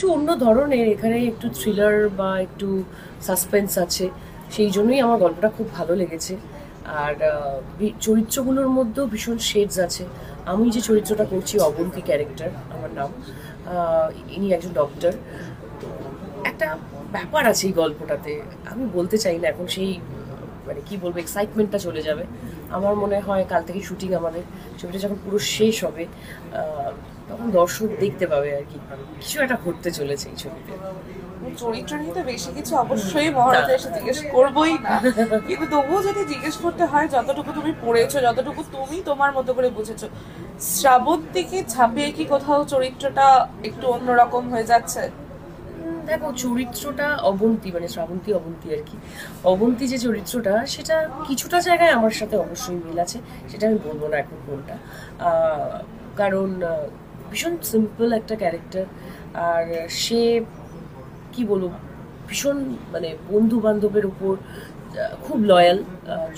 একটু অন্য ধরনের, এখানে একটু থ্রিলার বা একটু সাসপেন্স আছে, সেই জন্যই আমার গল্পটা খুব ভালো লেগেছে। আর চরিত্রগুলোর মধ্যেও ভীষণ শেডস আছে। আমি যে চরিত্রটা করছি, অবন্তী ক্যারেক্টার আমার নাম, ইনি একজন ডক্টর। একটা ব্যাপার আছে এই গল্পটাতে, আমি বলতে চাই না এখন, সেই মানে কি বলবো, এক্সাইটমেন্টটা চলে যাবে। আমার মনে হয় কাল থেকে শুটিং আমাদের, ছবিটা যখন পুরো শেষ হবে তখন দর্শক দেখতে পাবে আর কি কিছু একটা ঘটতে চলেছে এই ছবিতে। চরিত্র নিয়ে তো বেশি কিছু অবশ্যই মহারাতে এসে জিজ্ঞেস করবোই না, কিন্তু তবুও যদি জিজ্ঞেস করতে হয়, যতটুকু তুমি পড়েছো, যতটুকু তুমি তোমার মতো করে বুঝেছো, শ্রাবন্তীকে ছাপিয়ে কি কোথাও চরিত্রটা একটু অন্যরকম হয়ে যাচ্ছে? দেখো, চরিত্রটা অবন্তী, মানে শ্রাবন্তী অবন্তী আর কি, অবন্তী যে চরিত্রটা, সেটা কিছুটা জায়গায় আমার সাথে অবশ্যই মিল আছে, সেটা আমি বলবো না এখন কোনটা। কারণ ভীষণ সিম্পল একটা ক্যারেক্টার। আর সে কি বলবো, ভীষণ মানে বন্ধু বান্ধবের উপর খুব লয়াল,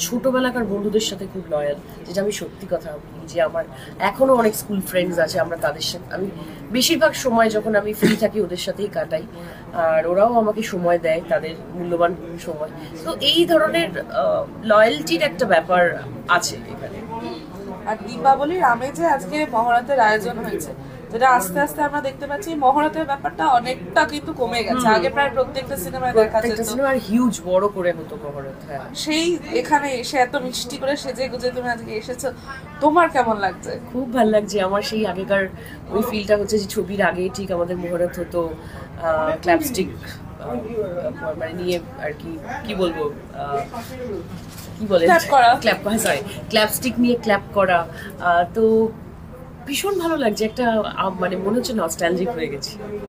ছোটবেলাকার বন্ধুদের সাথে খুব লয়াল, যেটা আমি সত্যি কথা বলি যে আমার এখনো অনেক স্কুল ফ্রেন্ডস আছে, আমরা তাদের সাথে, আমি বেশিরভাগ সময় যখন আমি ফ্রি থাকি ওদের সাথেই কাটাই, আর ওরাও আমাকে সময় দেয়, তাদের মূল্যবান সময়। তো এই ধরনের লয়্যালটির একটা ব্যাপার আছে এখানে। আর দীপাবলির আমেজে আজকে মহরাতের আয়োজন হয়েছে, যেটা আস্তে আস্তে আমরা দেখতে পাচ্ছি মহরাতের ব্যাপারটা অনেকটা কিন্তু কমে গেছে। আগে প্রায় প্রত্যেকটা সিনেমায় দেখা যেত, সিনেমার হিউজ বড় করে হতো মহরত। হ্যাঁ, সেই এখানে এসে এত মিষ্টি করে সেজে গুজে তুমি আজকে এসেছো, তোমার কেমন লাগছে? খুব ভালো লাগছে আমার। সেই আগেকার ওই ফিলটা হচ্ছে যে ছবির আগে ঠিক আমাদের মহরত হতো, ক্ল্যাপস্টিক মানে নিয়ে আর কি, কি বলবো, কি বলে, ক্ল্যাপ করা, সরি, ক্ল্যাপস্টিক নিয়ে ক্ল্যাপ করা। তো ভীষণ ভালো লাগছে, একটা মানে মনে হচ্ছে নস্টালজিক হয়ে গেছি।